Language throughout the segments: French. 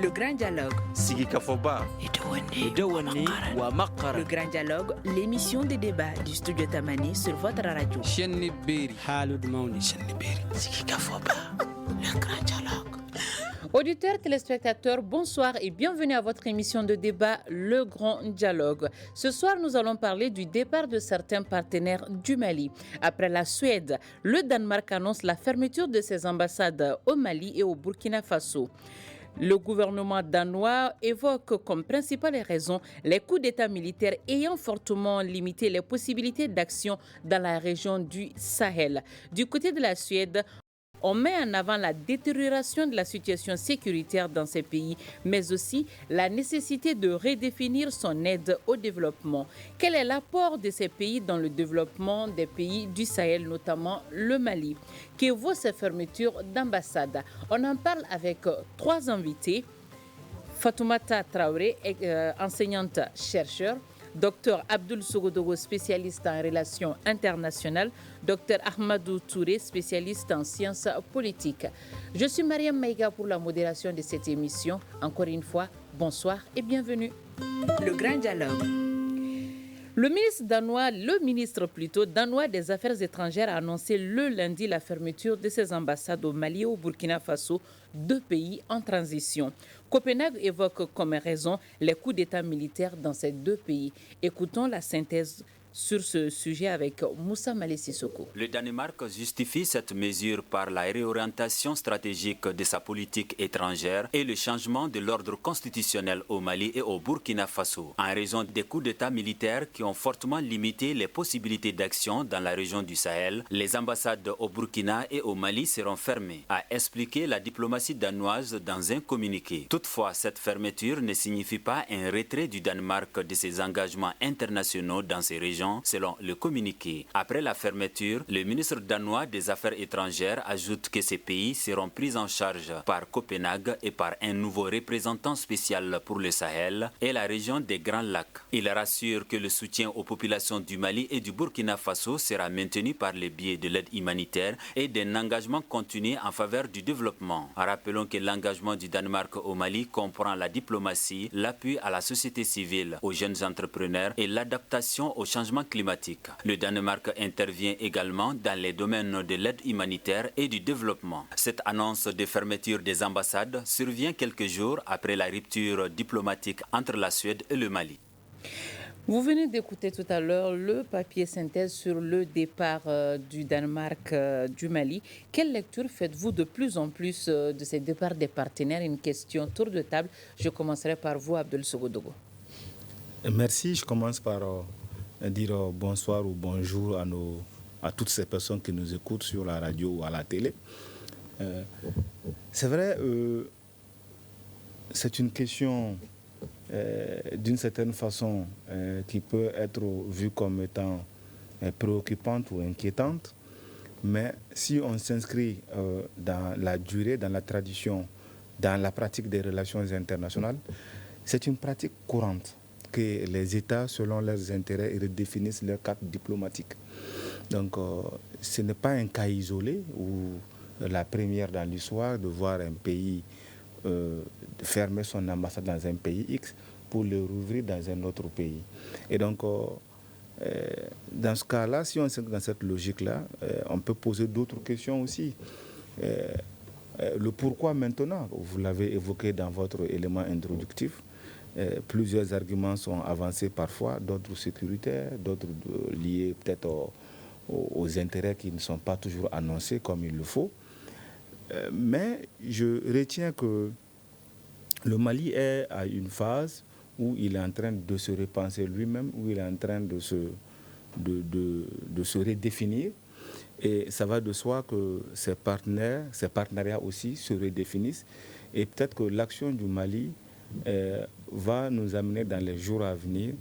Le grand dialogue. Sigi Kafoba. Le grand dialogue, l'émission de débat du studio Tamani sur votre radio. Le grand dialogue. Auditeurs, téléspectateurs, bonsoir et bienvenue à votre émission de débat Le Grand Dialogue. Ce soir, nous allons parler du départ de certains partenaires du Mali. Après la Suède, le Danemark annonce la fermeture de ses ambassades au Mali et au Burkina Faso. Le gouvernement danois évoque comme principale raison les coups d'État militaires ayant fortement limité les possibilités d'action dans la région du Sahel. Du côté de la Suède, on met en avant la détérioration de la situation sécuritaire dans ces pays, mais aussi la nécessité de redéfinir son aide au développement. Quel est l'apport de ces pays dans le développement des pays du Sahel, notamment le Mali? Que vaut ces fermetures d'ambassades? On en parle avec trois invités. Fatoumata Traoré, enseignante-chercheur. Dr Abdoul Sogodogo, spécialiste en relations internationales. Dr Ahmadou Touré, spécialiste en sciences politiques. Je suis Mariam Maïga pour la modération de cette émission. Encore une fois, bonsoir et bienvenue. Le grand dialogue. Le ministre danois des Affaires étrangères a annoncé le lundi la fermeture de ses ambassades au Mali et au Burkina Faso, deux pays en transition. Copenhague évoque comme raison les coups d'État militaires dans ces deux pays. Écoutons la synthèse sur ce sujet avec Moussa Malé-Sissoko. Le Danemark justifie cette mesure par la réorientation stratégique de sa politique étrangère et le changement de l'ordre constitutionnel au Mali et au Burkina Faso, en raison des coups d'État militaires qui ont fortement limité les possibilités d'action dans la région du Sahel. Les ambassades au Burkina et au Mali seront fermées, a expliqué la diplomatie danoise dans un communiqué. Toutefois, cette fermeture ne signifie pas un retrait du Danemark de ses engagements internationaux dans ces régions, selon le communiqué. Après la fermeture, le ministre danois des Affaires étrangères ajoute que ces pays seront pris en charge par Copenhague et par un nouveau représentant spécial pour le Sahel et la région des Grands Lacs. Il rassure que le soutien aux populations du Mali et du Burkina Faso sera maintenu par le biais de l'aide humanitaire et d'un engagement continu en faveur du développement. Rappelons que l'engagement du Danemark au Mali comprend la diplomatie, l'appui à la société civile, aux jeunes entrepreneurs et l'adaptation au changement climatique. Le Danemark intervient également dans les domaines de l'aide humanitaire et du développement. Cette annonce de fermeture des ambassades survient quelques jours après la rupture diplomatique entre la Suède et le Mali. Vous venez d'écouter tout à l'heure le papier synthèse sur le départ du Danemark du Mali. Quelle lecture faites-vous de plus en plus de ces départs des partenaires? Une question tour de table. Je commencerai par vous, Abdoul Sogodogo. Merci. Je commence par dire bonsoir ou bonjour à toutes ces personnes qui nous écoutent sur la radio ou à la télé. C'est vrai, c'est une question d'une certaine façon qui peut être vue comme étant préoccupante ou inquiétante, mais si on s'inscrit dans la durée, dans la tradition, dans la pratique des relations internationales, c'est une pratique courante que les États, selon leurs intérêts, redéfinissent leur cadre diplomatique. Donc, ce n'est pas un cas isolé ou la première dans l'histoire de voir un pays fermer son ambassade dans un pays X pour le rouvrir dans un autre pays. Et donc, dans ce cas-là, si on s'inscrit dans cette logique-là, on peut poser d'autres questions aussi. Le pourquoi maintenant, vous l'avez évoqué dans votre élément introductif. Plusieurs arguments sont avancés parfois, d'autres sécuritaires, d'autres liés peut-être aux intérêts qui ne sont pas toujours annoncés comme il le faut. Mais je retiens que le Mali est à une phase où il est en train de se repenser lui-même, où il est en train de se redéfinir. Et ça va de soi que ses partenariats aussi se redéfinissent. Et peut-être que l'action du Mali va nous amener dans les jours à venir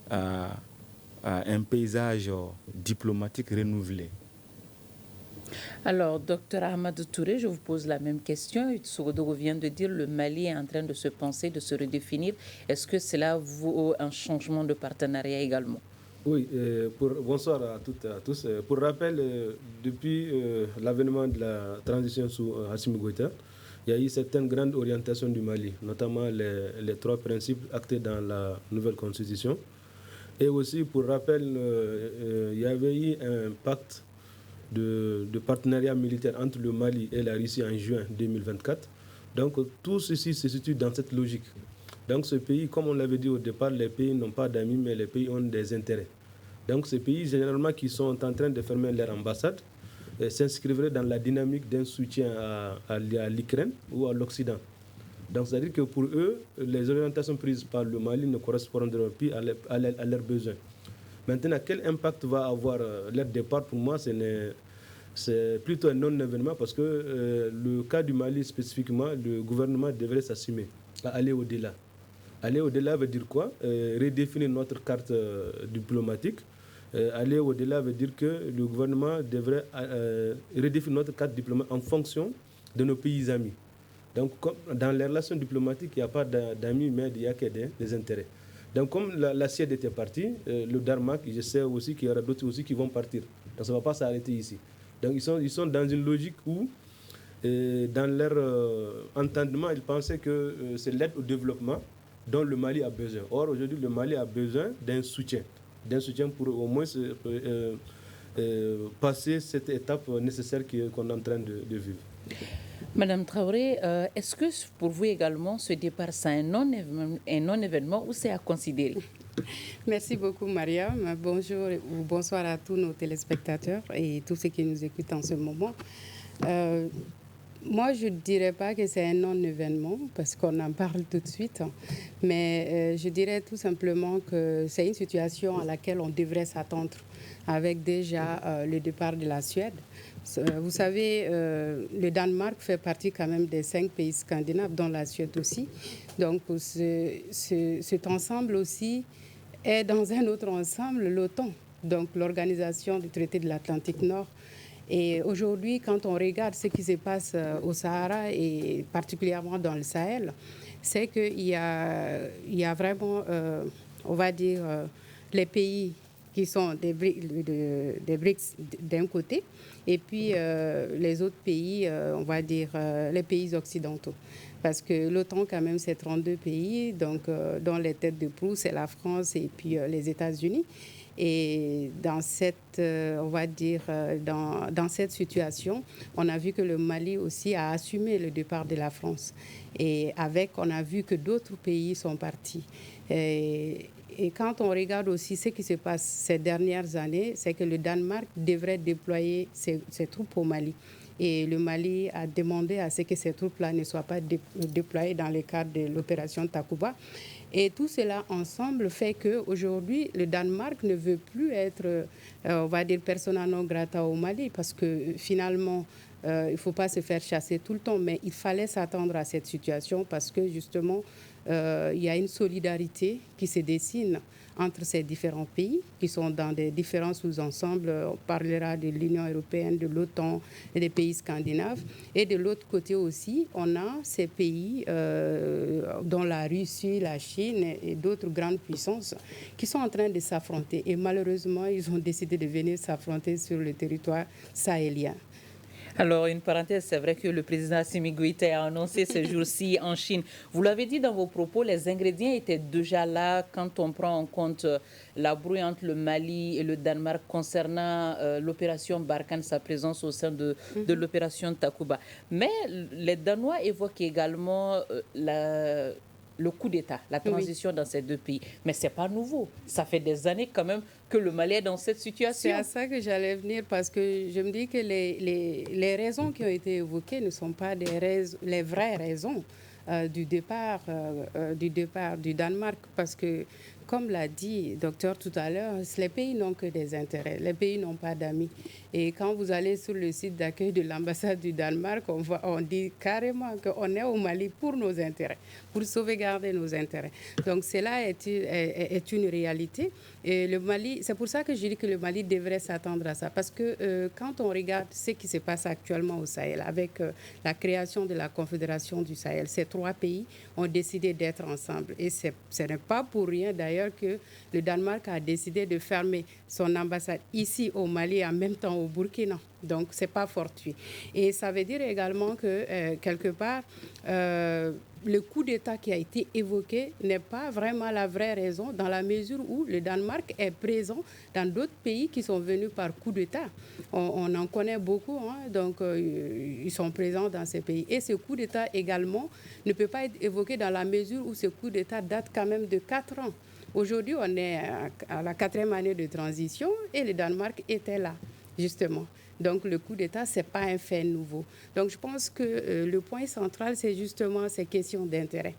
à un paysage diplomatique renouvelé. Alors, docteur Ahmadou Touré, je vous pose la même question. Sogodogo vient de dire que le Mali est en train de se penser, de se redéfinir. Est-ce que cela vaut un changement de partenariat également? Oui, bonsoir à toutes et à tous. Pour rappel, depuis l'avènement de la transition sous Assimi Goïta, il y a eu certaines grandes orientations du Mali, notamment les 3 principes actés dans la nouvelle constitution. Et aussi, pour rappel, il y avait eu un pacte de partenariat militaire entre le Mali et la Russie en juin 2024. Donc tout ceci se situe dans cette logique. Donc ce pays, comme on l'avait dit au départ, les pays n'ont pas d'amis, mais les pays ont des intérêts. Donc ces pays, généralement, qui sont en train de fermer leur ambassade, s'inscriveraient dans la dynamique d'un soutien à l'Ukraine ou à l'Occident. Donc c'est-à-dire que pour eux, les orientations prises par le Mali ne correspondront plus à leurs besoins. Maintenant, quel impact va avoir leur départ? Pour moi, c'est plutôt un non-événement parce que le cas du Mali spécifiquement, le gouvernement devrait s'assumer à aller au-delà. Aller au-delà veut dire quoi? Redéfinir notre carte diplomatique. Aller au-delà veut dire que le gouvernement devrait redéfinir notre carte diplomatique en fonction de nos pays amis. Donc, dans les relations diplomatiques, il n'y a pas d'amis, mais il n'y a que des intérêts. Donc, comme la Suède était partie, le Danemark, je sais aussi qu'il y aura d'autres aussi qui vont partir. Donc, ça ne va pas s'arrêter ici. Donc, ils sont dans une logique où, dans leur entendement, ils pensaient que c'est l'aide au développement dont le Mali a besoin. Or, aujourd'hui, le Mali a besoin d'un soutien pour au moins passer cette étape nécessaire qu'on est en train de vivre. Madame Traoré, est-ce que pour vous également, ce départ, c'est un non-événement ou c'est à considérer? Merci beaucoup, Mariam. Bonjour ou bonsoir à tous nos téléspectateurs et tous ceux qui nous écoutent en ce moment. Moi, je ne dirais pas que c'est un non-événement parce qu'on en parle tout de suite, mais je dirais tout simplement que c'est une situation à laquelle on devrait s'attendre avec déjà le départ de la Suède. Vous savez, le Danemark fait partie quand même des 5 pays scandinaves, dont la Suède aussi. Donc, cet ensemble aussi est dans un autre ensemble, l'OTAN, donc l'Organisation du traité de l'Atlantique Nord. Et aujourd'hui, quand on regarde ce qui se passe au Sahara et particulièrement dans le Sahel, c'est qu'il y a vraiment, on va dire, les pays qui sont des BRICS d'un côté, et puis les autres pays, on va dire, les pays occidentaux. Parce que l'OTAN, quand même, c'est 32 pays, donc dont les têtes de proue, c'est la France et puis les États-Unis. Et dans cette, on va dire, dans cette situation, on a vu que le Mali aussi a assumé le départ de la France. Et on a vu que d'autres pays sont partis. Et quand on regarde aussi ce qui se passe ces dernières années, c'est que le Danemark devrait déployer ses troupes au Mali. Et le Mali a demandé à ce que ces troupes-là ne soient pas déployées dans le cadre de l'opération Takuba. Et tout cela ensemble fait qu'aujourd'hui, le Danemark ne veut plus être, on va dire, persona non grata au Mali, parce que finalement, il ne faut pas se faire chasser tout le temps, mais il fallait s'attendre à cette situation parce que justement, il y a une solidarité qui se dessine entre ces différents pays qui sont dans des différents sous-ensembles. On parlera de l'Union européenne, de l'OTAN et des pays scandinaves. Et de l'autre côté aussi, on a ces pays dont la Russie, la Chine et d'autres grandes puissances qui sont en train de s'affronter. Et malheureusement, ils ont décidé de venir s'affronter sur le territoire sahélien. Alors, une parenthèse, c'est vrai que le président Assimi Goïta a annoncé ce jour-ci en Chine. Vous l'avez dit dans vos propos, les ingrédients étaient déjà là quand on prend en compte la brouille entre le Mali et le Danemark concernant l'opération Barkhane, sa présence au sein de l'opération Takuba. Mais les Danois évoquent également le coup d'État, la transition dans ces deux pays. Mais ce n'est pas nouveau. Ça fait des années quand même que le Mali est dans cette situation. C'est à ça que j'allais venir parce que je me dis que les raisons qui ont été évoquées ne sont pas les vraies raisons du départ du Danemark parce que, comme l'a dit le docteur tout à l'heure, les pays n'ont que des intérêts. Les pays n'ont pas d'amis. Et quand vous allez sur le site d'accueil de l'ambassade du Danemark, on dit carrément qu'on est au Mali pour nos intérêts, pour sauvegarder nos intérêts. Donc cela est une réalité. Et le Mali, c'est pour ça que je dis que le Mali devrait s'attendre à ça. Parce que quand on regarde ce qui se passe actuellement au Sahel, avec la création de la Confédération du Sahel, ces 3 pays ont décidé d'être ensemble. Et ce n'est pas pour rien d'ailleurs que le Danemark a décidé de fermer son ambassade ici au Mali et en même temps au Burkina. Donc, ce n'est pas fortuit. Et ça veut dire également que, quelque part, le coup d'État qui a été évoqué n'est pas vraiment la vraie raison, dans la mesure où le Danemark est présent dans d'autres pays qui sont venus par coup d'État. On en connaît beaucoup, hein, donc ils sont présents dans ces pays. Et ce coup d'État également ne peut pas être évoqué dans la mesure où ce coup d'État date quand même de 4 ans. Aujourd'hui, on est à la 4e année de transition et le Danemark était là, justement. Donc, le coup d'État, ce n'est pas un fait nouveau. Donc, je pense que le point central, c'est justement ces questions d'intérêt.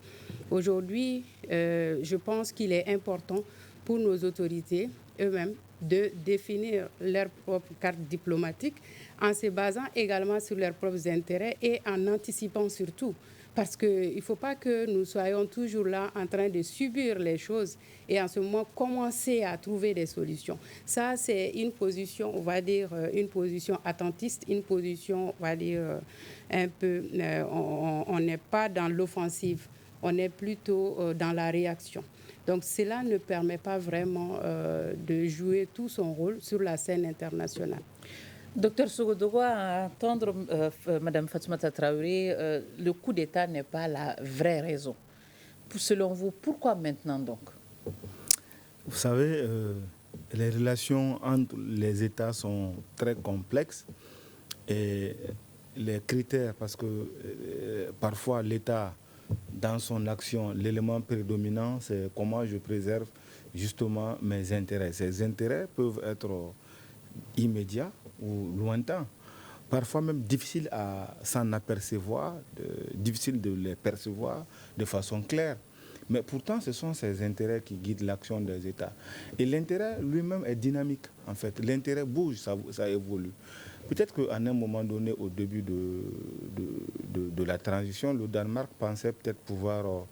Aujourd'hui, je pense qu'il est important pour nos autorités eux-mêmes de définir leur propre carte diplomatique en se basant également sur leurs propres intérêts et en anticipant surtout. Parce qu'il ne faut pas que nous soyons toujours là en train de subir les choses et en ce moment commencer à trouver des solutions. Ça, c'est une position, on va dire, une position attentiste, une position, on va dire, un peu, on n'est pas dans l'offensive, on est plutôt dans la réaction. Donc cela ne permet pas vraiment de jouer tout son rôle sur la scène internationale. Docteur Sogodogo, à entendre Mme Fatoumata Traoré, le coup d'État n'est pas la vraie raison. Selon vous, pourquoi maintenant donc? Vous savez, les relations entre les États sont très complexes et les critères, parce que parfois l'État, dans son action, l'élément prédominant, c'est comment je préserve justement mes intérêts. Ces intérêts peuvent être immédiats ou lointains, parfois même difficiles à s'en apercevoir, difficiles de les percevoir de façon claire. Mais pourtant, ce sont ces intérêts qui guident l'action des États. Et l'intérêt lui-même est dynamique, en fait. L'intérêt bouge, ça évolue. Peut-être qu'à un moment donné, au début de la transition, le Danemark pensait peut-être pouvoir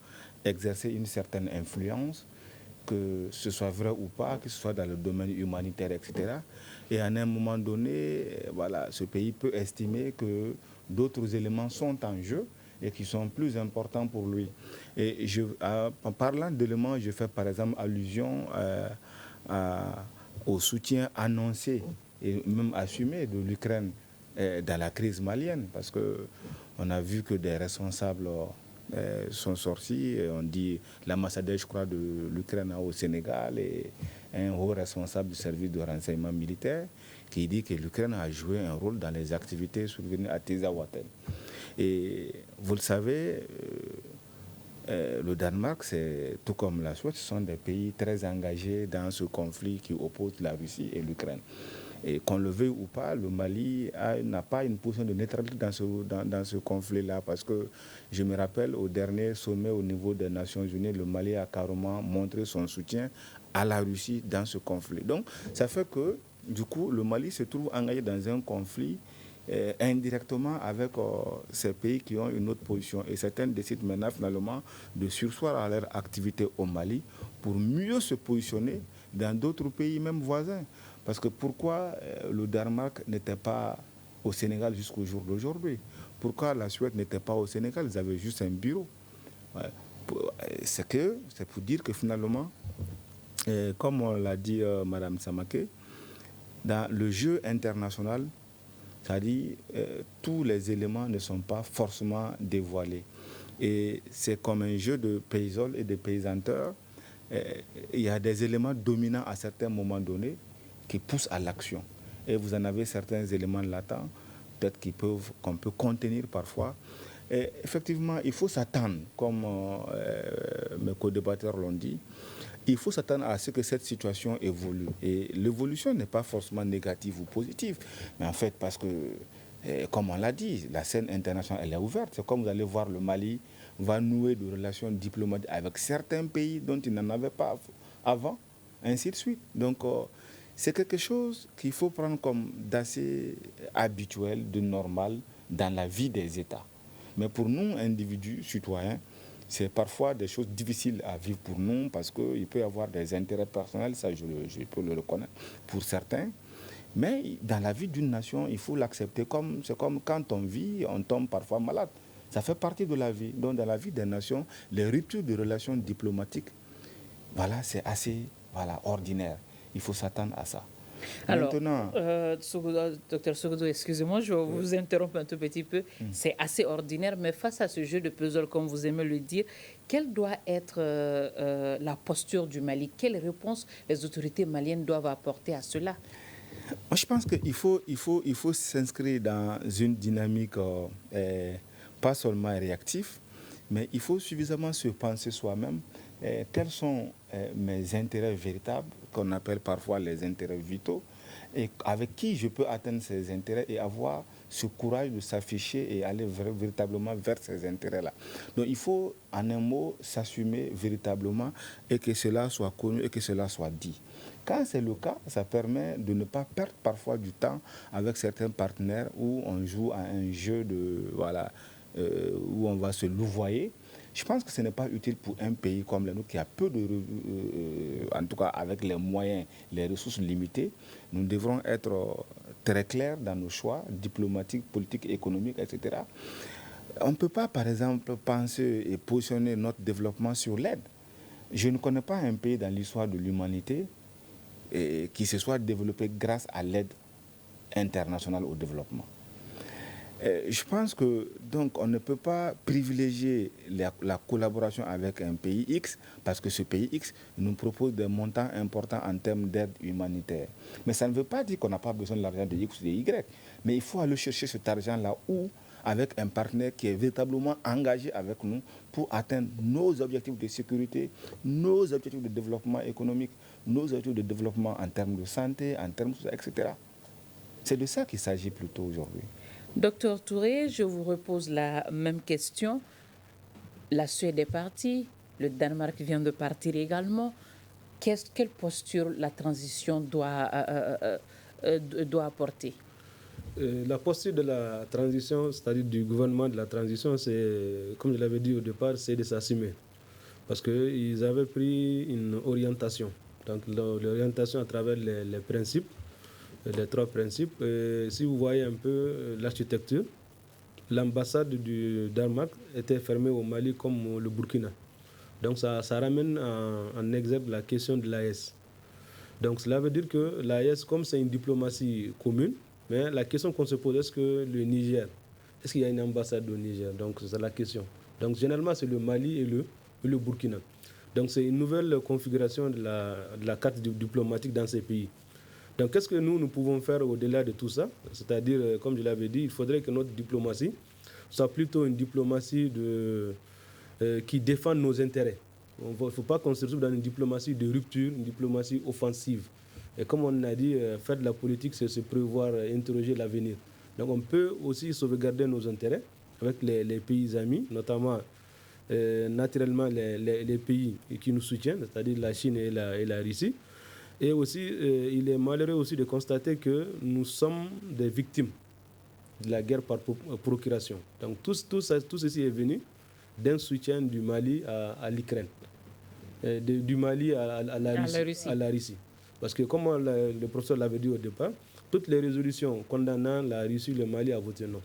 exercer une certaine influence, que ce soit vrai ou pas, que ce soit dans le domaine humanitaire, etc. Et à un moment donné, voilà, ce pays peut estimer que d'autres éléments sont en jeu et qui sont plus importants pour lui. Et en parlant d'éléments, je fais par exemple allusion au soutien annoncé et même assumé de l'Ukraine dans la crise malienne, parce qu'on a vu que des responsables sont sortis, on dit l'ambassadeur, je crois, de l'Ukraine au Sénégal et un haut responsable du service de renseignement militaire qui dit que l'Ukraine a joué un rôle dans les activités survenues à Tezawaten. Et vous le savez, le Danemark, tout comme la Suède, ce sont des pays très engagés dans ce conflit qui oppose la Russie et l'Ukraine. Et qu'on le veuille ou pas, le Mali n'a pas une position de neutralité dans ce conflit-là, parce que je me rappelle au dernier sommet au niveau des Nations Unies, le Mali a carrément montré son soutien à la Russie dans ce conflit. Donc ça fait que, du coup, le Mali se trouve engagé dans un conflit indirectement avec ces pays qui ont une autre position. Et certains décident maintenant finalement de surseoir à leur activité au Mali pour mieux se positionner dans d'autres pays, même voisins. Parce que pourquoi le Danemark n'était pas au Sénégal jusqu'au jour d'aujourd'hui? Pourquoi la Suède n'était pas au Sénégal? Ils avaient juste un bureau. Ouais. C'est pour dire que finalement, comme on l'a dit Mme Samaké, dans le jeu international, c'est-à-dire tous les éléments ne sont pas forcément dévoilés. Et c'est comme un jeu de paysannes et de paysanteurs. Il y a des éléments dominants à certains moments donnés qui poussent à l'action. Et vous en avez certains éléments latents, peut-être qu'on peut contenir parfois. Et effectivement, il faut s'attendre, comme mes co-débatteurs l'ont dit, il faut s'attendre à ce que cette situation évolue. Et l'évolution n'est pas forcément négative ou positive, mais en fait, parce que, comme on l'a dit, la scène internationale, elle est ouverte. C'est comme vous allez voir, le Mali va nouer des relations diplomatiques avec certains pays dont il n'en avait pas avant, ainsi de suite. Donc, c'est quelque chose qu'il faut prendre comme d'assez habituel, de normal dans la vie des États. Mais pour nous, individus, citoyens, c'est parfois des choses difficiles à vivre pour nous parce qu'il peut y avoir des intérêts personnels, ça je peux le reconnaître pour certains. Mais dans la vie d'une nation, il faut l'accepter c'est comme quand on vit, on tombe parfois malade. Ça fait partie de la vie. Donc dans la vie des nations, les ruptures de relations diplomatiques, voilà, c'est assez ordinaire. Il faut s'attendre à ça. Alors, Maintenant, docteur Sogodo, excusez-moi, je vous interromps un tout petit peu. C'est assez ordinaire, mais face à ce jeu de puzzle, comme vous aimez le dire, quelle doit être la posture du Mali? Quelle réponse les autorités maliennes doivent apporter à cela? moi, je pense qu'il faut s'inscrire dans une dynamique pas seulement réactive, mais il faut suffisamment se penser soi-même. Quels sont mes intérêts véritables, qu'on appelle parfois les intérêts vitaux, et avec qui je peux atteindre ces intérêts et avoir ce courage de s'afficher et aller véritablement vers ces intérêts-là. Donc il faut, en un mot, s'assumer véritablement et que cela soit connu et que cela soit dit. Quand c'est le cas, ça permet de ne pas perdre parfois du temps avec certains partenaires où on joue à un jeu où on va se louvoyer. Je pense que ce n'est pas utile pour un pays comme le nôtre qui a peu de... en tout cas, avec les moyens, les ressources limitées, nous devrons être très clairs dans nos choix diplomatiques, politiques, économiques, etc. On ne peut pas, par exemple, penser et positionner notre développement sur l'aide. Je ne connais pas un pays dans l'histoire de l'humanité qui se soit développé grâce à l'aide internationale au développement. Je pense que donc on ne peut pas privilégier la collaboration avec un pays X parce que ce pays X nous propose des montants importants en termes d'aide humanitaire. Mais ça ne veut pas dire qu'on n'a pas besoin de l'argent de X ou de Y. Mais il faut aller chercher cet argent-là avec un partenaire qui est véritablement engagé avec nous pour atteindre nos objectifs de sécurité, nos objectifs de développement économique, nos objectifs de développement en termes de santé, en termes de etc. C'est de ça qu'il s'agit plutôt aujourd'hui. Docteur Touré, je vous repose la même question. La Suède est partie, le Danemark vient de partir également. Quelle posture la transition doit apporter? La posture de la transition, c'est-à-dire du gouvernement de la transition, c'est, comme je l'avais dit au départ, c'est de s'assumer. Parce qu'ils avaient pris une orientation. Donc l'orientation à travers les principes, les trois principes. Si vous voyez un peu l'architecture, l'ambassade du Danemark était fermée au Mali comme le Burkina. Donc ça ramène en exergue la question de l'AES. Donc cela veut dire que l'AES, comme c'est une diplomatie commune, mais la question qu'on se pose, est-ce que le Niger, est-ce qu'il y a une ambassade au Niger? Donc c'est la question. Donc généralement c'est le Mali et le Burkina. Donc c'est une nouvelle configuration de la carte diplomatique dans ces pays. Donc, qu'est-ce que nous pouvons faire au-delà de tout ça? C'est-à-dire, comme je l'avais dit, il faudrait que notre diplomatie soit plutôt une diplomatie qui défend nos intérêts. Il ne faut pas qu'on se retrouve dans une diplomatie de rupture, une diplomatie offensive. Et comme on a dit, faire de la politique, c'est se prévoir, interroger l'avenir. Donc, on peut aussi sauvegarder nos intérêts avec les pays amis, notamment naturellement les pays qui nous soutiennent, c'est-à-dire la Chine et la Russie. Et aussi, il est malheureux aussi de constater que nous sommes des victimes de la guerre par procuration. Donc tout ceci est venu d'un soutien du Mali à l'Ukraine, du Mali à la Russie. Parce que comme le professeur l'avait dit au départ, toutes les résolutions condamnant la Russie, le Mali a voté non.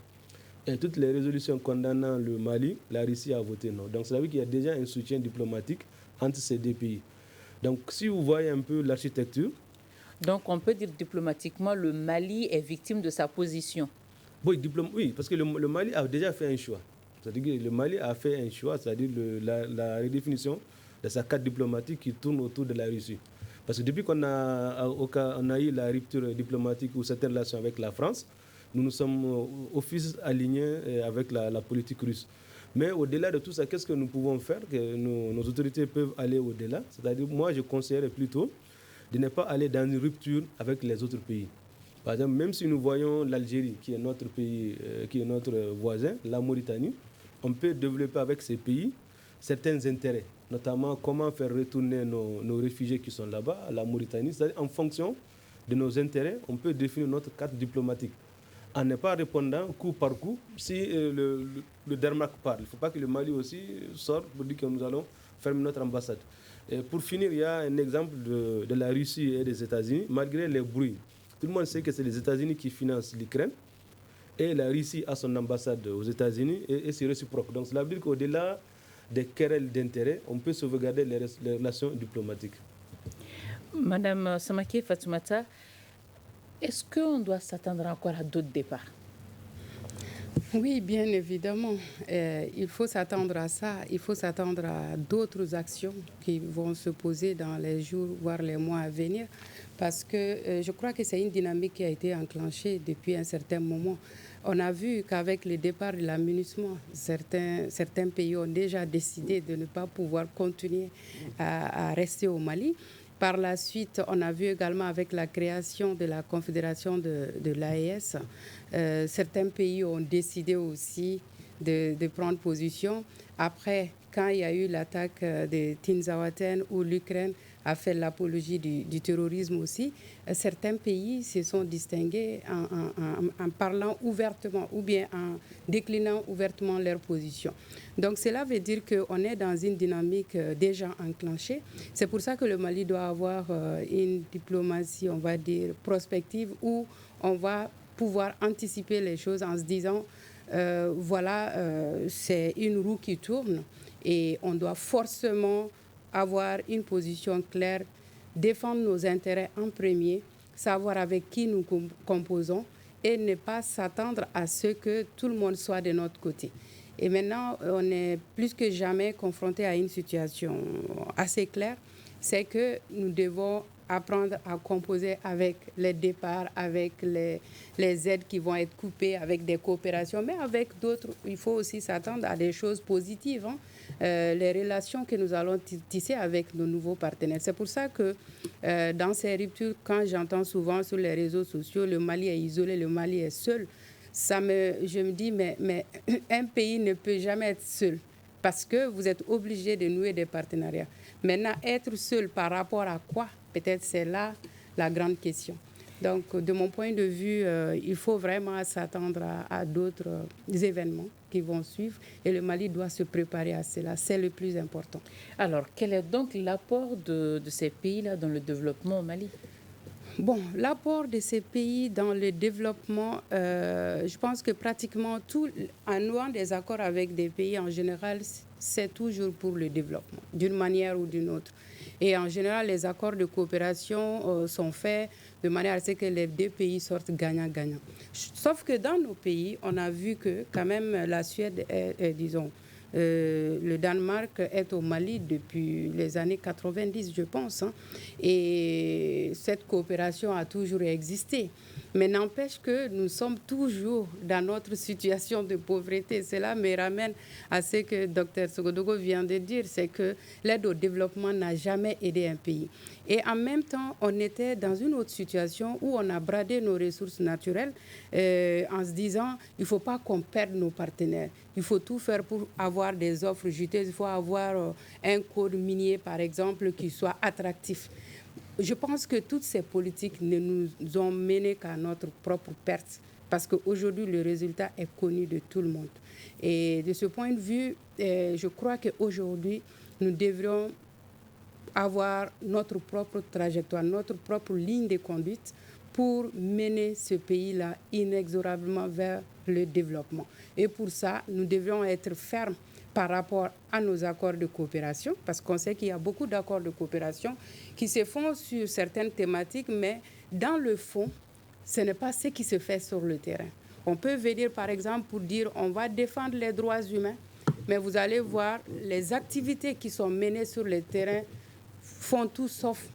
Et toutes les résolutions condamnant le Mali, la Russie a voté non. Donc ça veut dire qu'il y a déjà un soutien diplomatique entre ces deux pays. Donc, si vous voyez un peu l'architecture... Donc, on peut dire diplomatiquement, le Mali est victime de sa position. Oui, parce que le Mali a déjà fait un choix. C'est-à-dire que le Mali a fait un choix, c'est-à-dire la redéfinition de sa carte diplomatique qui tourne autour de la Russie. Parce que depuis qu'on a eu la rupture diplomatique ou cette relation avec la France, nous nous sommes office alignés avec la politique russe. Mais au-delà de tout ça, qu'est-ce que nous pouvons faire, que nos autorités peuvent aller au-delà? C'est-à-dire, moi, je conseillerais plutôt de ne pas aller dans une rupture avec les autres pays. Par exemple, même si nous voyons l'Algérie, qui est notre pays, qui est notre voisin, la Mauritanie, on peut développer avec ces pays certains intérêts, notamment comment faire retourner nos réfugiés qui sont là-bas, à la Mauritanie. C'est-à-dire, en fonction de nos intérêts, on peut définir notre carte diplomatique. En ne pas répondant coup par coup, si le Danemark parle. Il ne faut pas que le Mali aussi sorte pour dire que nous allons fermer notre ambassade. Et pour finir, il y a un exemple de la Russie et des États-Unis, malgré les bruits. Tout le monde sait que c'est les États-Unis qui financent l'Ukraine et la Russie a son ambassade aux États-Unis et c'est réciproque. Donc cela veut dire qu'au-delà des querelles d'intérêts, on peut sauvegarder les relations diplomatiques. Madame Samake Fatoumata, Est-ce qu'on doit s'attendre encore à d'autres départs? Oui, bien évidemment. Il faut s'attendre à ça. Il faut s'attendre à d'autres actions qui vont se poser dans les jours, voire les mois à venir. Parce que je crois que c'est une dynamique qui a été enclenchée depuis un certain moment. On a vu qu'avec le départ de l'amunissement, certains pays ont déjà décidé de ne pas pouvoir continuer à rester au Mali. Par la suite, on a vu également avec la création de la Confédération de l'AES, certains pays ont décidé aussi de prendre position. Après, quand il y a eu l'attaque de Tinzaouaten où l'Ukraine a fait l'apologie du terrorisme aussi, certains pays se sont distingués en parlant ouvertement ou bien en déclinant ouvertement leur position. Donc cela veut dire qu'on est dans une dynamique déjà enclenchée. C'est pour ça que le Mali doit avoir une diplomatie, on va dire, prospective, où on va pouvoir anticiper les choses en se disant, c'est une roue qui tourne et on doit forcément avoir une position claire, défendre nos intérêts en premier, savoir avec qui nous composons et ne pas s'attendre à ce que tout le monde soit de notre côté. Et maintenant, on est plus que jamais confronté à une situation assez claire, c'est que nous devons apprendre à composer avec les départs, avec les aides qui vont être coupées, avec des coopérations, mais avec d'autres, il faut aussi s'attendre à des choses positives, hein. Les relations que nous allons tisser avec nos nouveaux partenaires. C'est pour ça que dans ces ruptures, quand j'entends souvent sur les réseaux sociaux, le Mali est isolé, le Mali est seul, je me dis, mais un pays ne peut jamais être seul parce que vous êtes obligé de nouer des partenariats. Maintenant, être seul par rapport à quoi? Peut-être c'est là la grande question. Donc, de mon point de vue, il faut vraiment s'attendre à d'autres événements qui vont suivre et le Mali doit se préparer à cela. C'est le plus important. Alors, quel est donc l'apport de ces pays-là dans le développement au Mali? Bon, l'apport de ces pays dans le développement, je pense que pratiquement tout, en nouant des accords avec des pays en général, c'est toujours pour le développement, d'une manière ou d'une autre. Et en général, les accords de coopération sont faits de manière à ce que les deux pays sortent gagnant-gagnant. Sauf que dans nos pays, on a vu que quand même la Suède disons, le Danemark est au Mali depuis les années 90, je pense, hein, et cette coopération a toujours existé. Mais n'empêche que nous sommes toujours dans notre situation de pauvreté. Cela me ramène à ce que Dr Sogodogo vient de dire, c'est que l'aide au développement n'a jamais aidé un pays. Et en même temps, on était dans une autre situation où on a bradé nos ressources naturelles en se disant, il ne faut pas qu'on perde nos partenaires. Il faut tout faire pour avoir des offres juteuses. Il faut avoir un code minier, par exemple, qui soit attractif. Je pense que toutes ces politiques ne nous ont mené qu'à notre propre perte, parce qu'aujourd'hui, le résultat est connu de tout le monde. Et de ce point de vue, je crois qu'aujourd'hui, nous devrions avoir notre propre trajectoire, notre propre ligne de conduite pour mener ce pays-là inexorablement vers le développement. Et pour ça, nous devrions être fermes par rapport à nos accords de coopération, parce qu'on sait qu'il y a beaucoup d'accords de coopération qui se font sur certaines thématiques, mais dans le fond, ce n'est pas ce qui se fait sur le terrain. On peut venir, par exemple, pour dire on va défendre les droits humains, mais vous allez voir les activités qui sont menées sur le terrain font tout sauf,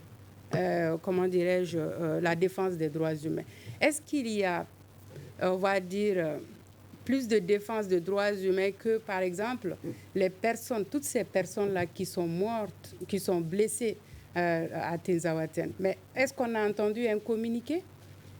comment dirais-je, la défense des droits humains. Est-ce qu'il y a, on va dire, plus de défense des droits humains que, par exemple, les personnes, toutes ces personnes-là qui sont mortes, qui sont blessées à Tinzaouaten? Mais est-ce qu'on a entendu un communiqué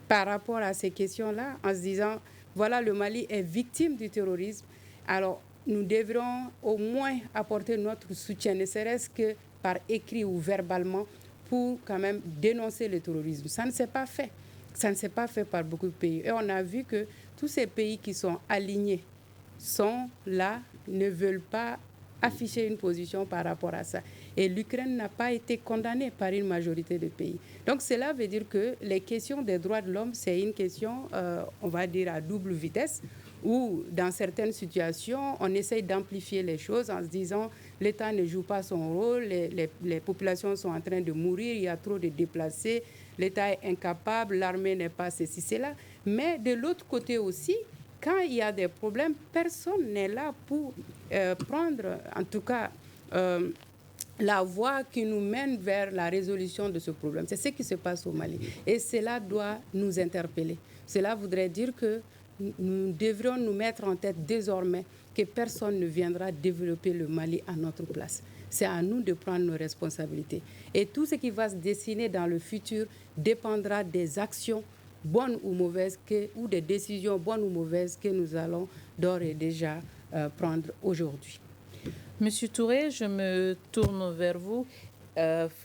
par rapport à ces questions-là en se disant, voilà, le Mali est victime du terrorisme, alors nous devrons au moins apporter notre soutien, ne serait-ce que par écrit ou verbalement, pour quand même dénoncer le terrorisme. Ça ne s'est pas fait. Ça ne s'est pas fait par beaucoup de pays. Et on a vu que tous ces pays qui sont alignés sont là, ne veulent pas afficher une position par rapport à ça. Et l'Ukraine n'a pas été condamnée par une majorité de pays. Donc cela veut dire que les questions des droits de l'homme, c'est une question, on va dire, à double vitesse, où dans certaines situations, on essaye d'amplifier les choses en se disant l'État ne joue pas son rôle, les populations sont en train de mourir, il y a trop de déplacés, l'État est incapable, l'armée n'est pas ceci, cela. Mais de l'autre côté aussi, quand il y a des problèmes, personne n'est là pour prendre, en tout cas, la voie qui nous mène vers la résolution de ce problème. C'est ce qui se passe au Mali. Et cela doit nous interpeller. Cela voudrait dire que nous devrions nous mettre en tête désormais que personne ne viendra développer le Mali à notre place. C'est à nous de prendre nos responsabilités. Et tout ce qui va se dessiner dans le futur dépendra des actions bonnes ou mauvaises, ou des décisions bonnes ou mauvaises que nous allons d'ores et déjà prendre aujourd'hui. Monsieur Touré, je me tourne vers vous.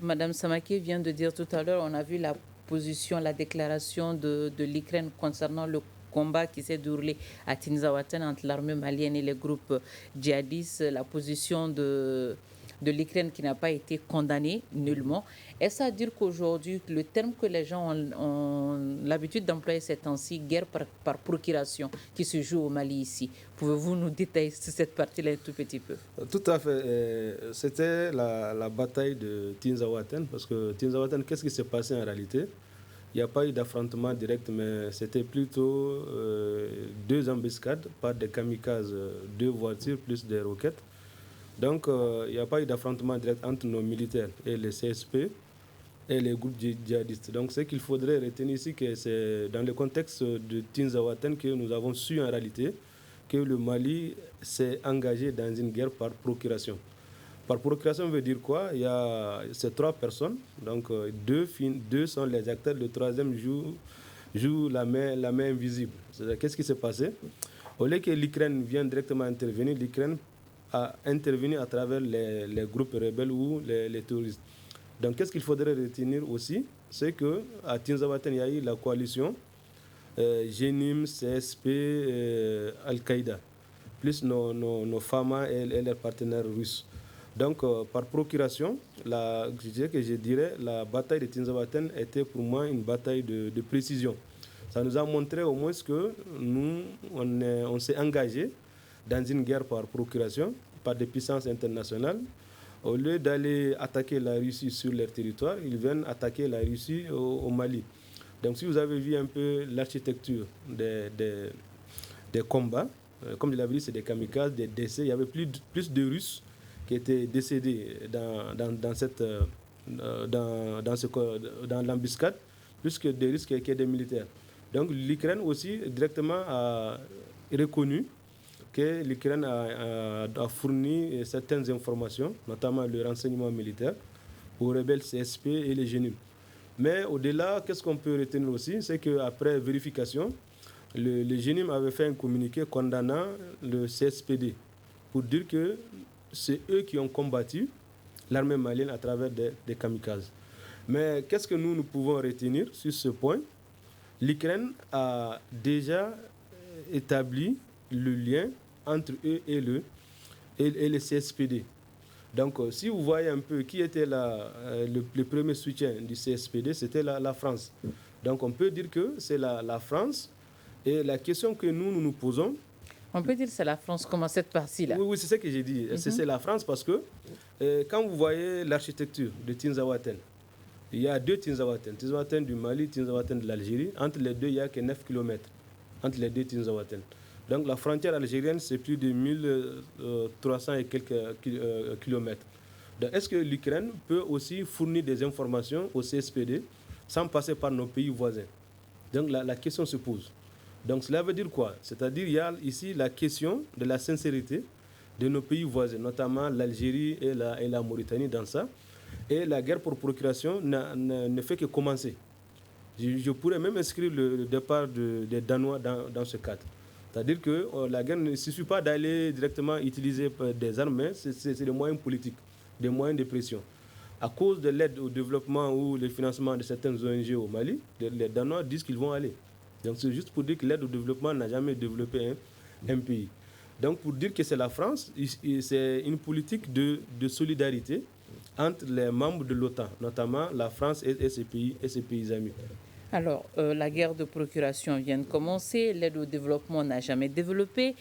Madame Samake vient de dire tout à l'heure, on a vu la position, la déclaration de l'Ukraine concernant le combat qui s'est déroulé à Tinzaouaten entre l'armée malienne et les groupes djihadistes, la position de l'Ukraine qui n'a pas été condamnée nullement. Est-ce à dire qu'aujourd'hui, le terme que les gens ont l'habitude d'employer ces temps-ci, guerre par procuration, qui se joue au Mali ici, pouvez-vous nous détailler cette partie-là un tout petit peu? Tout à fait. C'était la bataille de Tinzaouaten, parce que Tinzaouaten, qu'est-ce qui s'est passé en réalité? Il n'y a pas eu d'affrontement direct, mais c'était plutôt 2 embuscades par des kamikazes, 2 voitures plus des roquettes. Donc, il n'y a pas eu d'affrontement direct entre nos militaires et les CSP et les groupes djihadistes. Donc, ce qu'il faudrait retenir ici, que c'est dans le contexte de Tinzaouaten que nous avons su en réalité que le Mali s'est engagé dans une guerre par procuration. Par procuration veut dire quoi? Il y a ces 3 personnes, donc 2 sont les acteurs, le 3e joue la main invisible. Qu'est-ce qui s'est passé? Au lieu que l'Ukraine vienne directement intervenir, l'Ukraine a intervenu à travers les groupes rebelles ou les terroristes. Donc qu'est-ce qu'il faudrait retenir aussi? C'est qu'à Tinzaouaten, il y a eu la coalition Génim, CSP, Al-Qaïda, plus nos FAMA et leurs partenaires russes. Donc, par procuration, je dirais la bataille de Tinzaouaten était pour moi une bataille de précision. Ça nous a montré au moins que nous, on s'est engagé dans une guerre par procuration, par des puissances internationales. Au lieu d'aller attaquer la Russie sur leur territoire, ils viennent attaquer la Russie au Mali. Donc, si vous avez vu un peu l'architecture des combats, comme je l'avais dit, c'est des kamikazes, des décès. Il y avait plus de Russes qui étaient décédés dans l'embuscade, plus que des Russes qui étaient des militaires. Donc l'Ukraine aussi directement a reconnu que l'Ukraine a fourni certaines informations, notamment le renseignement militaire, aux rebelles CSP et les Génim. Mais au-delà, qu'est-ce qu'on peut retenir aussi? C'est qu'après vérification, le Génim avait fait un communiqué condamnant le CSPD pour dire que c'est eux qui ont combattu l'armée malienne à travers des kamikazes. Mais qu'est-ce que nous pouvons retenir sur ce point? L'Ukraine a déjà établi le lien entre eux et le CSPD. Donc, si vous voyez un peu qui était le premier soutien du CSPD, c'était la France. Donc, on peut dire que c'est la France. Et la question que nous posons... On peut dire que c'est la France, comment cette partie-là? Oui, c'est ce que j'ai dit. C'est la France parce que quand vous voyez l'architecture de Tinzaouaten, il y a 2 Tinzaouaten. Tinzaouaten du Mali, Tinzaouaten de l'Algérie. Entre les deux, il n'y a que 9 km. Entre les 2 Tinzaouaten. Donc la frontière algérienne, c'est plus de 1300 et quelques kilomètres. Donc est-ce que l'Ukraine peut aussi fournir des informations au CSPD sans passer par nos pays voisins? Donc la question se pose. Donc cela veut dire quoi? C'est-à-dire qu'il y a ici la question de la sincérité de nos pays voisins, notamment l'Algérie et la Mauritanie dans ça. Et la guerre pour procuration ne fait que commencer. Je pourrais même inscrire le départ des Danois dans ce cadre. C'est-à-dire que la guerre ne suffit pas d'aller directement utiliser des armes, mais c'est des moyens politiques, des moyens de pression. À cause de l'aide au développement ou le financement de certaines ONG au Mali, les Danois disent qu'ils vont aller. Donc c'est juste pour dire que l'aide au développement n'a jamais développé un pays. Donc pour dire que c'est la France, c'est une politique de solidarité entre les membres de l'OTAN, notamment la France et ses pays amis. Alors, la guerre de procuration vient de commencer, l'aide au développement n'a jamais développé,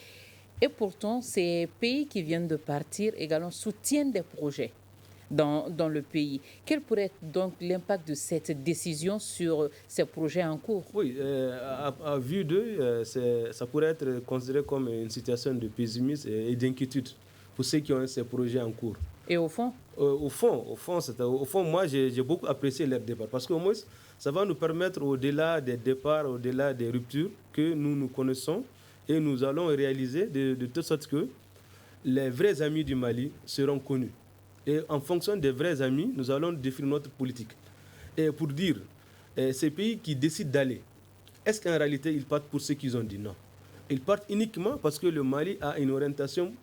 et pourtant, ces pays qui viennent de partir également soutiennent des projets. dans le pays. Quel pourrait être donc l'impact de cette décision sur ces projets en cours? Oui, à vue d'eux, ça pourrait être considéré comme une situation de pessimisme et d'inquiétude pour ceux qui ont ces projets en cours. Et au fond? Au fond, moi, j'ai beaucoup apprécié leur départ parce qu'au moins, ça va nous permettre, au-delà des départs, au-delà des ruptures que nous connaissons, et nous allons réaliser de telle sorte que les vrais amis du Mali seront connus. Et en fonction des vrais amis, nous allons définir notre politique. Et pour dire, ces pays qui décident d'aller, est-ce qu'en réalité, ils partent pour ce qu'ils ont dit? Non. Ils partent uniquement parce que le Mali a une orientation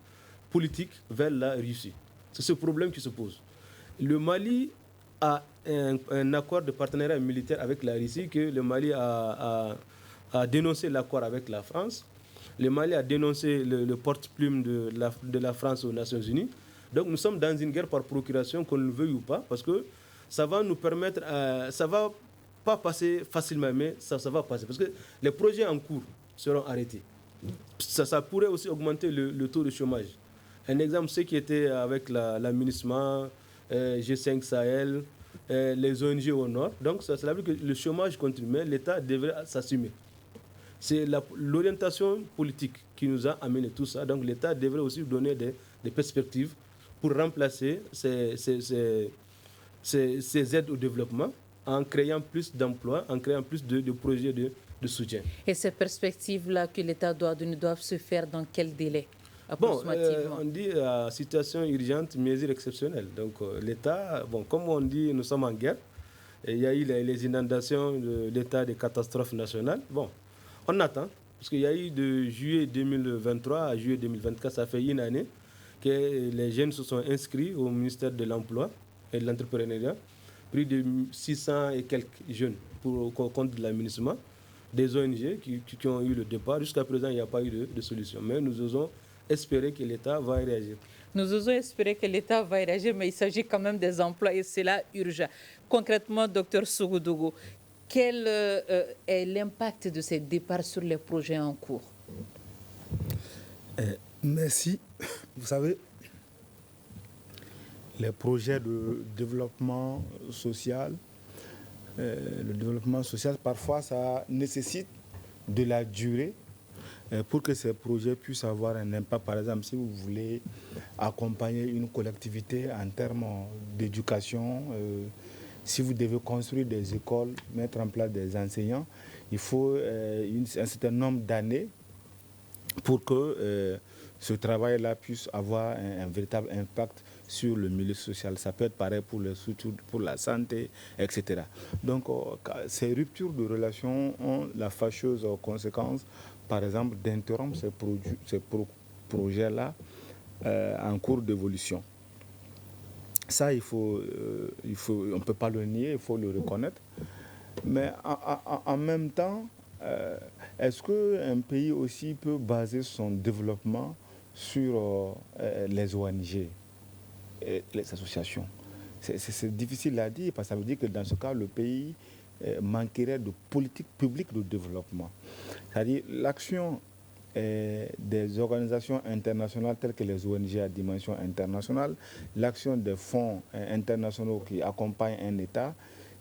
politique vers la Russie. C'est ce problème qui se pose. Le Mali a un accord de partenariat militaire avec la Russie, que le Mali a dénoncé l'accord avec la France. Le Mali a dénoncé le porte-plume de la France aux Nations Unies. Donc nous sommes dans une guerre par procuration, qu'on le veuille ou pas, parce que ça va nous permettre, ça va pas passer facilement, mais ça va passer. Parce que les projets en cours seront arrêtés. Ça pourrait aussi augmenter le taux de chômage. Un exemple, ceux qui étaient avec la MINUSMA, G5 Sahel, les ONG au nord. Donc ça veut dire que le chômage continue, mais l'État devrait s'assumer. C'est l'orientation politique qui nous a amené tout ça. Donc l'État devrait aussi donner des perspectives pour remplacer ces aides au développement en créant plus d'emplois, en créant plus de projets de soutien. Et ces perspectives-là que l'État doit donner doivent se faire dans quel délai? Bon, on dit situation urgente, mesure exceptionnelle. Donc l'État, comme on dit, nous sommes en guerre. Et il y a eu les inondations, l'état de catastrophe nationale. Bon, on attend, parce qu'il y a eu de juillet 2023 à juillet 2024, ça fait une année que les jeunes se sont inscrits au ministère de l'Emploi et de l'Entrepreneuriat. Plus de 600 et quelques jeunes pour compte de l'aménagement, des ONG qui ont eu le départ. Jusqu'à présent, il n'y a pas eu de solution. Mais nous osons espérer que l'État va réagir. Nous osons espérer que l'État va réagir, mais il s'agit quand même des emplois et c'est là urgent. Concrètement, Dr Sougoudogou, quel est l'impact de ces départs sur les projets en cours? Merci. Vous savez, les projets de développement social, le développement social, parfois, ça nécessite de la durée pour que ces projets puissent avoir un impact. Par exemple, si vous voulez accompagner une collectivité en termes d'éducation, si vous devez construire des écoles, mettre en place des enseignants, il faut un certain nombre d'années pour que ce travail-là puisse avoir un véritable impact sur le milieu social. Ça peut être pareil pour les structures, pour la santé, etc. Donc, ces ruptures de relations ont la fâcheuse conséquence, par exemple, d'interrompre ces projets-là en cours d'évolution. Ça, on ne peut pas le nier, il faut le reconnaître. Mais en même temps, est-ce qu'un pays aussi peut baser son développement sur les ONG et les associations? C'est difficile à dire, parce que ça veut dire que dans ce cas, le pays manquerait de politique publique de développement. C'est-à-dire l'action des organisations internationales telles que les ONG à dimension internationale, l'action des fonds internationaux qui accompagnent un État,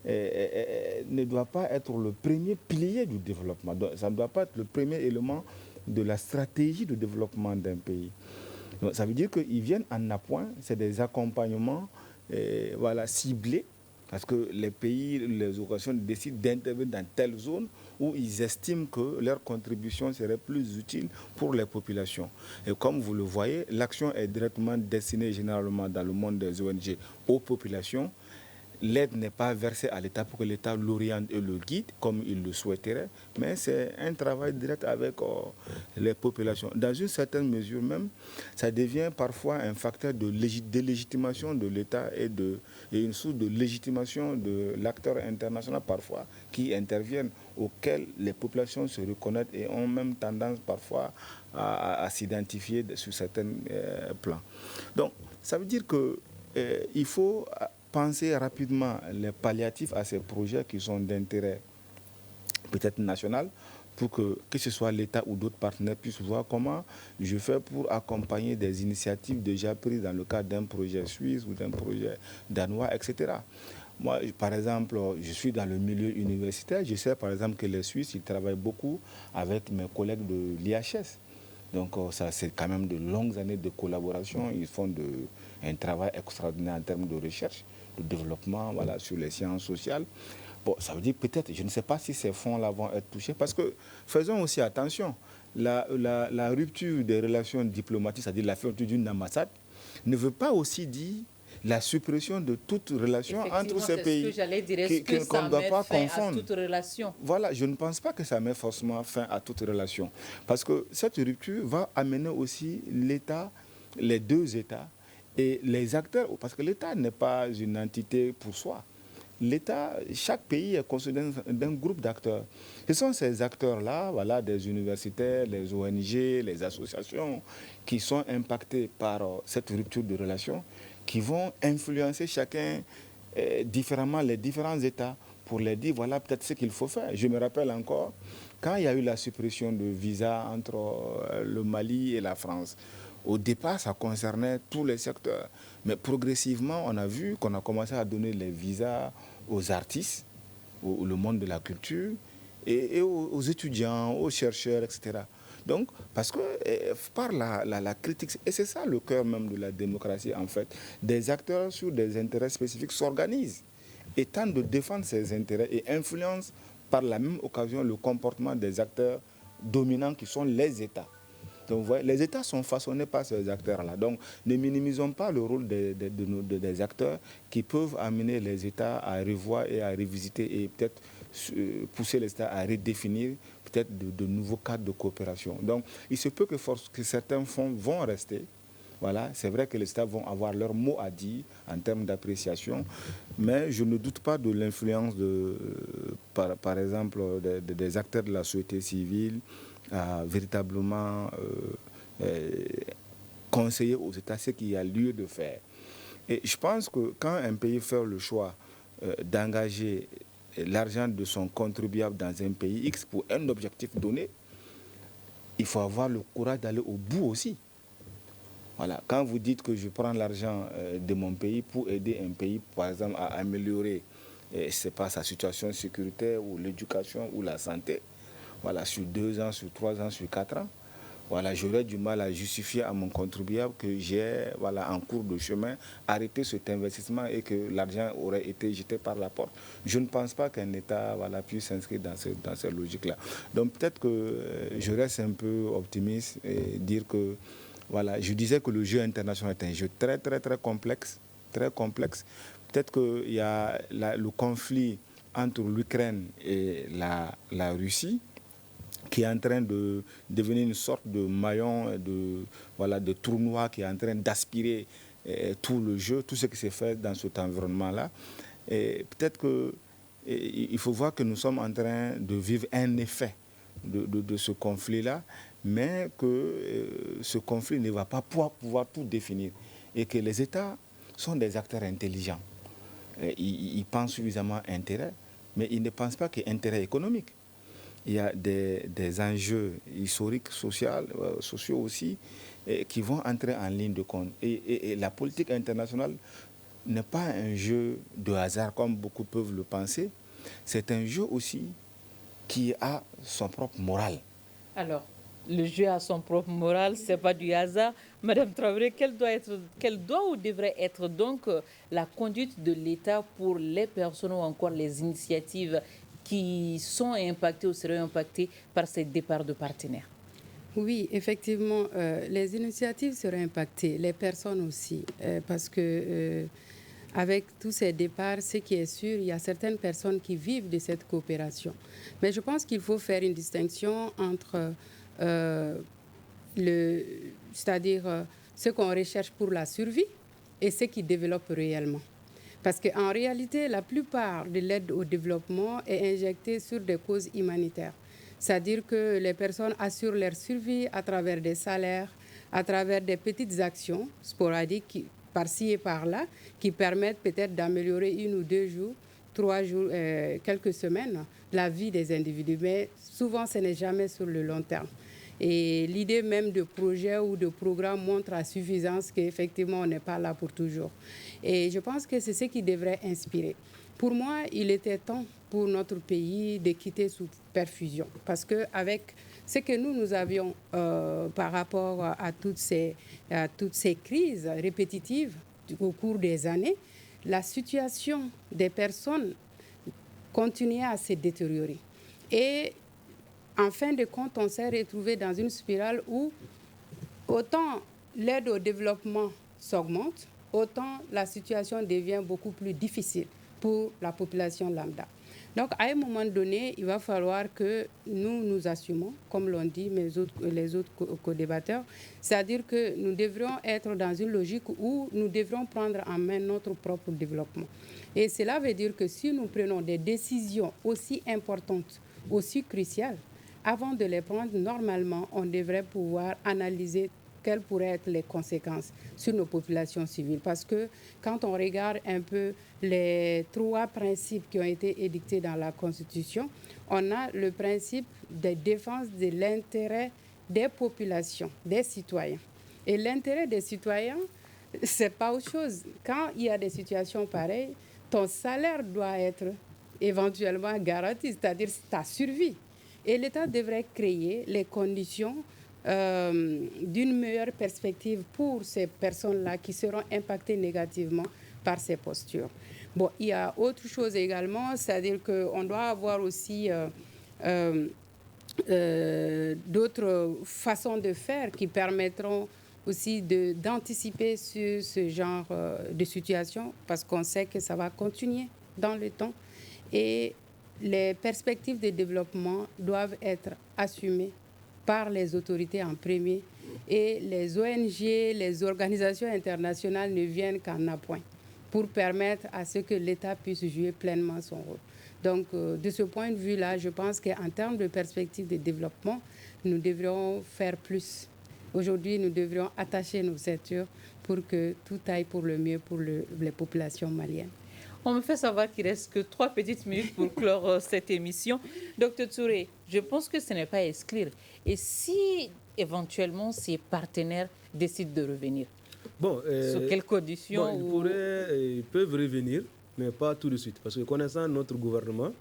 ne doit pas être le premier pilier du développement. Donc, ça ne doit pas être le premier élément de la stratégie de développement d'un pays. Donc, ça veut dire qu'ils viennent en appoint, c'est des accompagnements ciblés, parce que les pays, les organisations décident d'intervenir dans telle zone où ils estiment que leur contribution serait plus utile pour les populations. Et comme vous le voyez, l'action est directement destinée généralement dans le monde des ONG aux populations. L'aide n'est pas versée à l'État pour que l'État l'oriente et le guide comme il le souhaiterait, mais c'est un travail direct avec les populations. Dans une certaine mesure même, ça devient parfois un facteur de délégitimation de l'État et une source de légitimation de l'acteur international parfois qui interviennent, auxquels les populations se reconnaissent et ont même tendance parfois à s'identifier sur certains plans. Donc, ça veut dire qu'il faut penser rapidement les palliatifs à ces projets qui sont d'intérêt peut-être national pour que ce soit l'État ou d'autres partenaires puissent voir comment je fais pour accompagner des initiatives déjà prises dans le cadre d'un projet suisse ou d'un projet danois, etc. Moi, par exemple, je suis dans le milieu universitaire. Je sais, par exemple, que les Suisses, ils travaillent beaucoup avec mes collègues de l'IHS. Donc, ça, c'est quand même de longues années de collaboration. Ils font un travail extraordinaire en termes de recherche, de développement, voilà, sur les sciences sociales. Bon, ça veut dire peut-être, je ne sais pas si ces fonds-là vont être touchés, parce que faisons aussi attention. La rupture des relations diplomatiques, c'est-à-dire la fermeture d'une ambassade, ne veut pas aussi dire la suppression de toute relation entre ces pays. C'est ce que j'allais dire. Est-ce que ça met fin à toute relation? Voilà, je ne pense pas que ça met forcément fin à toute relation. Parce que cette rupture va amener aussi l'État, les deux États et les acteurs, parce que l'État n'est pas une entité pour soi. L'État, chaque pays est constitué d'un groupe d'acteurs. Ce sont ces acteurs-là, voilà, des universitaires, les ONG, les associations, qui sont impactés par cette rupture de relation, qui vont influencer chacun différemment les différents États pour leur dire, voilà peut-être ce qu'il faut faire. Je me rappelle encore, quand il y a eu la suppression de visas entre le Mali et la France, au départ, ça concernait tous les secteurs. Mais progressivement, on a vu qu'on a commencé à donner les visas aux artistes, au monde de la culture, et aux étudiants, aux chercheurs, etc. Donc, parce que par la critique, et c'est ça le cœur même de la démocratie en fait, des acteurs sur des intérêts spécifiques s'organisent et tentent de défendre ces intérêts et influencent par la même occasion le comportement des acteurs dominants qui sont les États. Donc, vous voyez, les États sont façonnés par ces acteurs-là. Donc, ne minimisons pas le rôle des acteurs qui peuvent amener les États à revoir et à revisiter et peut-être pousser les États à redéfinir peut-être de nouveaux cadres de coopération. Donc, il se peut que certains fonds vont rester. Voilà, c'est vrai que les États vont avoir leur mot à dire en termes d'appréciation, mais je ne doute pas de l'influence, par exemple, des acteurs de la société civile à véritablement conseiller aux États ce qu'il y a lieu de faire. Et je pense que quand un pays fait le choix d'engager l'argent de son contribuable dans un pays X pour un objectif donné, il faut avoir le courage d'aller au bout aussi. Voilà. Quand vous dites que je prends l'argent de mon pays pour aider un pays, par exemple, à améliorer sa situation sécuritaire ou l'éducation ou la santé, voilà, sur 2 ans, sur 3 ans, sur 4 ans, voilà, j'aurais du mal à justifier à mon contribuable que j'ai, voilà, en cours de chemin, arrêté cet investissement et que l'argent aurait été jeté par la porte. Je ne pense pas qu'un État, voilà, puisse s'inscrire dans cette logique-là. Donc peut-être que je reste un peu optimiste et dire que, voilà, je disais que le jeu international est un jeu très, très, très complexe, très complexe. Peut-être qu'il y a le conflit entre l'Ukraine et la Russie, qui est en train de devenir une sorte de maillon, de tournoi qui est en train d'aspirer tout le jeu, tout ce qui s'est fait dans cet environnement-là. Et peut-être qu'il faut voir que nous sommes en train de vivre un effet de ce conflit-là, mais que ce conflit ne va pas pouvoir tout définir et que les États sont des acteurs intelligents. Ils pensent suffisamment intérêt, mais ils ne pensent pas qu'intérêt économique. Il y a des enjeux historiques, sociaux aussi, qui vont entrer en ligne de compte. Et la politique internationale n'est pas un jeu de hasard comme beaucoup peuvent le penser. C'est un jeu aussi qui a son propre morale. Alors, le jeu a son propre morale, ce n'est pas du hasard. Madame Traoré, quelle doit ou devrait être donc la conduite de l'État pour les personnes ou encore les initiatives qui sont impactés ou seraient impactés par ces départs de partenaires? Oui, effectivement, les initiatives seraient impactées, les personnes aussi, parce que avec tous ces départs, ce qui est sûr, il y a certaines personnes qui vivent de cette coopération. Mais je pense qu'il faut faire une distinction entre c'est-à-dire ce qu'on recherche pour la survie et ce qui développe réellement. Parce qu'en réalité, la plupart de l'aide au développement est injectée sur des causes humanitaires. C'est-à-dire que les personnes assurent leur survie à travers des salaires, à travers des petites actions sporadiques par-ci et par-là, qui permettent peut-être d'améliorer 1 ou 2 jours 3 jours, quelques semaines, la vie des individus. Mais souvent, ce n'est jamais sur le long terme. Et l'idée même de projet ou de programme montre à suffisance qu'effectivement, on n'est pas là pour toujours. Et je pense que c'est ce qui devrait inspirer. Pour moi, il était temps pour notre pays de quitter sous perfusion. Parce qu'avec ce que nous avions par rapport à toutes ces crises répétitives au cours des années, la situation des personnes continuait à se détériorer. Et en fin de compte, on s'est retrouvé dans une spirale où autant l'aide au développement s'augmente, autant la situation devient beaucoup plus difficile pour la population lambda. Donc, à un moment donné, il va falloir que nous assumons, comme l'ont dit les autres co-débatteurs, c'est-à-dire que nous devrions être dans une logique où nous devrions prendre en main notre propre développement. Et cela veut dire que si nous prenons des décisions aussi importantes, aussi cruciales, avant de les prendre, normalement, on devrait pouvoir analyser quelles pourraient être les conséquences sur nos populations civiles. Parce que quand on regarde un peu les 3 principes qui ont été édictés dans la Constitution, on a le principe de défense de l'intérêt des populations, des citoyens. Et l'intérêt des citoyens, ce n'est pas autre chose. Quand il y a des situations pareilles, ton salaire doit être éventuellement garanti, c'est-à-dire ta survie. Et l'État devrait créer les conditions d'une meilleure perspective pour ces personnes-là qui seront impactées négativement par ces postures. Bon, il y a autre chose également, c'est-à-dire qu'on doit avoir aussi d'autres façons de faire qui permettront aussi d'anticiper sur ce genre de situation, parce qu'on sait que ça va continuer dans le temps. Et les perspectives de développement doivent être assumées par les autorités en premier, et les ONG, les organisations internationales ne viennent qu'en appoint pour permettre à ce que l'État puisse jouer pleinement son rôle. Donc, de ce point de vue-là, je pense qu'en termes de perspectives de développement, nous devrions faire plus. Aujourd'hui, nous devrions attacher nos ceintures pour que tout aille pour le mieux pour les populations maliennes. On me fait savoir qu'il ne reste que 3 petites minutes pour clore cette émission. Docteur Touré, je pense que ce n'est pas à exclure. Et si éventuellement ces partenaires décident de revenir, sur quelles conditions ils peuvent revenir, mais pas tout de suite. Parce que connaissant notre gouvernement,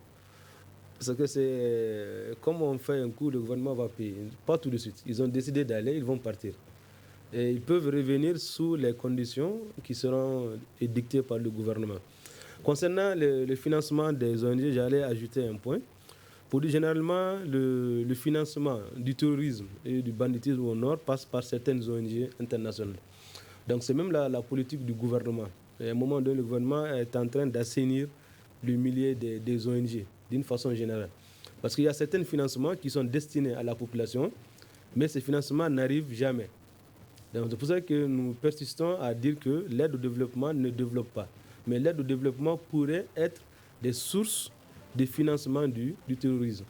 parce que c'est comme on fait un coup, le gouvernement va payer. Pas tout de suite. Ils ont décidé d'aller, ils vont partir. Et ils peuvent revenir sous les conditions qui seront dictées par le gouvernement. Concernant le financement des ONG, j'allais ajouter un point. Pour dire généralement, le financement du terrorisme et du banditisme au nord passe par certaines ONG internationales. Donc c'est même la politique du gouvernement. Et à un moment donné, le gouvernement est en train d'assainir le milieu des ONG d'une façon générale. Parce qu'il y a certains financements qui sont destinés à la population, mais ces financements n'arrivent jamais. Donc c'est pour ça que nous persistons à dire que l'aide au développement ne développe pas. Mais l'aide au développement pourrait être des sources de financement du terrorisme.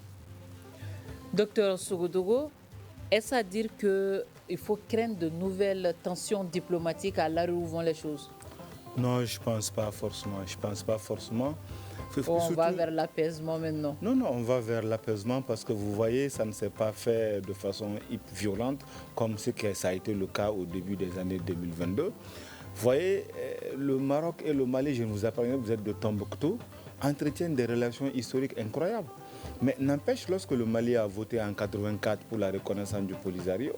Docteur Sougodogo, est-ce à dire qu'il faut craindre de nouvelles tensions diplomatiques à l'heure où vont les choses? Non, je ne pense pas forcément. On va vers l'apaisement maintenant. Non, on va vers l'apaisement parce que vous voyez, ça ne s'est pas fait de façon violente comme ça a été le cas au début des années 2022. Vous voyez, le Maroc et le Mali, je ne vous apprends pas, vous êtes de Tombouctou, entretiennent des relations historiques incroyables. Mais n'empêche, lorsque le Mali a voté en 1984 pour la reconnaissance du Polisario,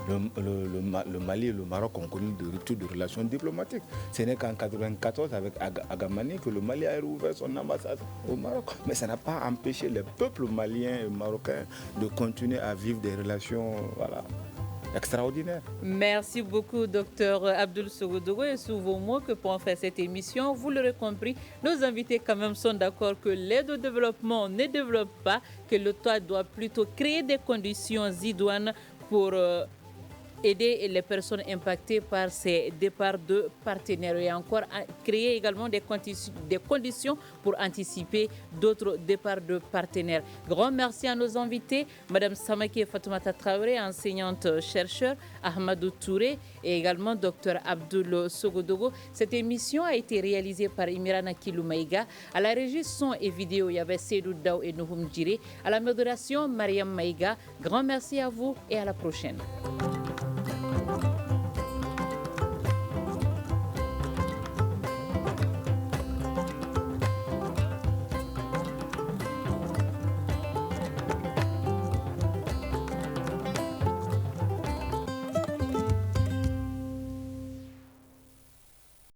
le Mali et le Maroc ont connu de rupture de relations diplomatiques. Ce n'est qu'en 1994, avec Agamani, que le Mali a rouvert son ambassade au Maroc. Mais ça n'a pas empêché les peuples maliens et marocains de continuer à vivre des relations extraordinaires. Merci beaucoup, docteur Abdoul Sougodogo. Et sous vos mots que pour en faire cette émission, vous l'aurez compris, nos invités quand même sont d'accord que l'aide au développement ne développe pas, que l'État doit plutôt créer des conditions idoines pour aider les personnes impactées par ces départs de partenaires et encore créer également des conditions pour anticiper d'autres départs de partenaires. Grand merci à nos invités, Madame Samake Fatoumata Traoré, enseignante-chercheur, Ahmadou Touré et également Dr Abdoul Sogodogo. Cette émission a été réalisée par Imirana Kiloumaïga. À la régie son et vidéo, il y avait Seydou Daou et Nouhoum Djiré. À la modération, Mariam Maïga. Grand merci à vous et à la prochaine.